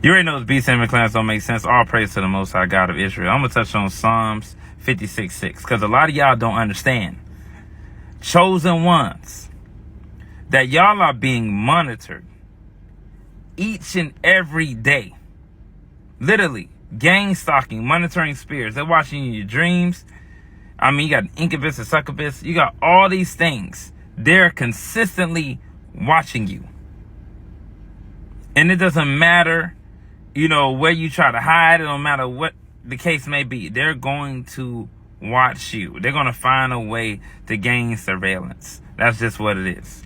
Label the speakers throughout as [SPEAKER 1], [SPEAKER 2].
[SPEAKER 1] You already know the beats and McLaren don't make sense. All praise to the Most High God of Israel. I'm going to touch on Psalms 56:6 because a lot of y'all don't understand. Chosen ones, that y'all are being monitored each and every day. Literally, gang stalking, monitoring spirits. They're watching you in your dreams. I mean, you got incubus and succubus. You got all these things. They're consistently watching you. And it doesn't matter, where you try to hide. It don't matter what the case may be. They're going to watch you. They're going to find a way to gain surveillance. That's just what it is.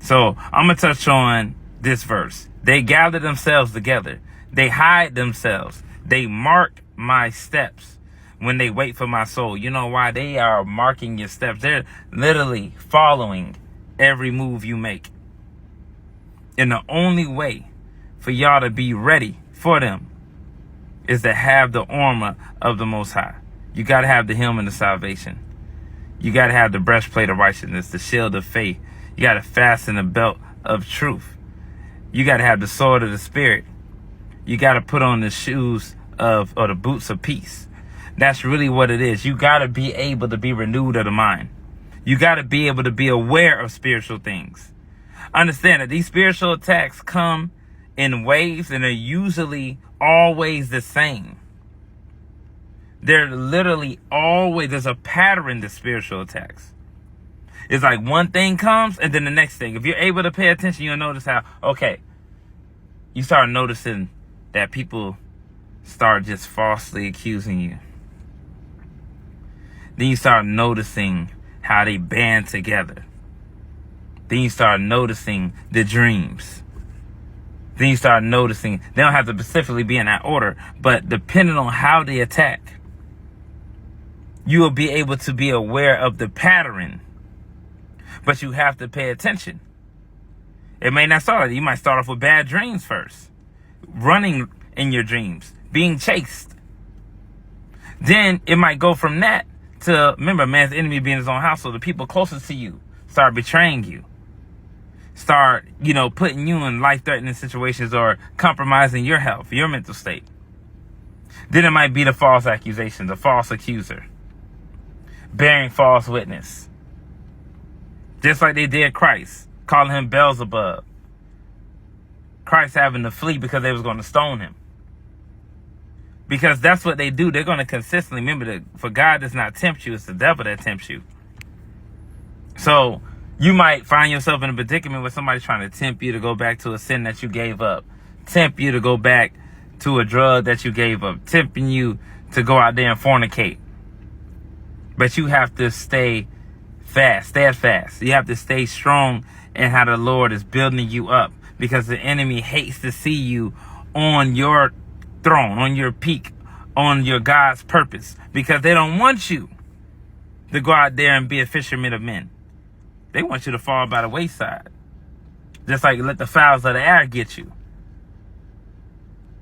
[SPEAKER 1] So I'm going to touch on this verse. They gather themselves together. They hide themselves. They mark my steps when they wait for my soul. You know why? They are marking your steps. They're literally following every move you make. And the only way for y'all to be ready for them is to have the armor of the Most High. You got to have the helmet of salvation. You got to have the breastplate of righteousness, the shield of faith. You got to fasten the belt of truth. You got to have the sword of the Spirit. You got to put on the shoes or the boots of peace. That's really what it is. You got to be able to be renewed of the mind. You got to be able to be aware of spiritual things. Understand that these spiritual attacks come in waves and they're usually always the same. They're literally always, there's a pattern to spiritual attacks. It's like one thing comes and then the next thing. If you're able to pay attention, you'll notice how, you start noticing that people start just falsely accusing you. Then you start noticing how they band together. Then you start noticing the dreams. Then you start noticing, they don't have to specifically be in that order, but depending on how they attack, you will be able to be aware of the pattern. But you have to pay attention. It may not start. You might start off with bad dreams first. Running in your dreams. Being chased. Then it might go from that to, remember, man's enemy being his own household. The people closest to you start betraying you. Start, putting you in life-threatening situations or compromising your health, your mental state. Then it might be the false accusation, the false accuser. Bearing false witness. Just like they did Christ, calling him Beelzebub. Christ having to flee because they was going to stone him. Because that's what they do. They're going to consistently, remember that for God does not tempt you, it's the devil that tempts you. So you might find yourself in a predicament where somebody's trying to tempt you to go back to a sin that you gave up. Tempt you to go back to a drug that you gave up. Tempting you to go out there and fornicate. But you have to stay steadfast. You have to stay strong in how the Lord is building you up, because the enemy hates to see you on your throne, on your peak, on your God's purpose, because they don't want you to go out there and be a fisherman of men. They want you to fall by the wayside, just like let the fowls of the air get you.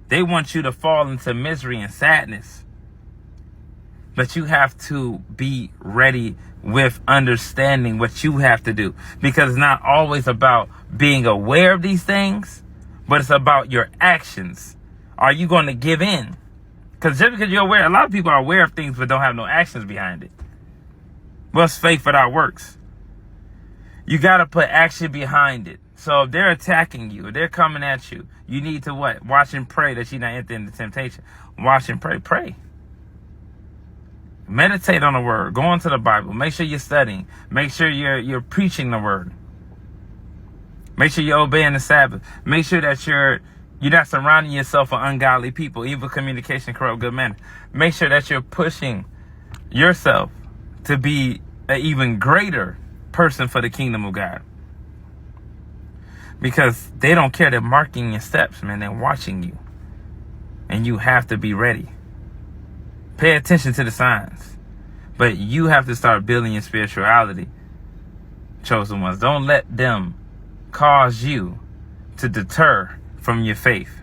[SPEAKER 1] They want you to fall into misery and sadness. But you have to be ready with understanding what you have to do. Because it's not always about being aware of these things, but it's about your actions. Are you going to give in? Because just because you're aware, a lot of people are aware of things but don't have no actions behind it. What's faith without works? You got to put action behind it. So if they're attacking you, if they're coming at you, you need to what? Watch and pray that you not enter into temptation. Watch and pray. Pray. Meditate on the word. Go into the Bible. Make sure you're studying. Make sure you're preaching the word. Make sure you're obeying the Sabbath. Make sure that you're not surrounding yourself with ungodly people, evil communication, corrupt good manner. Make sure that you're pushing yourself to be an even greater person for the kingdom of God. Because they don't care. They're marking your steps, man. They're watching you. And you have to be ready. Pay attention to the signs. But you have to start building your spirituality, chosen ones. Don't let them cause you to deter from your faith.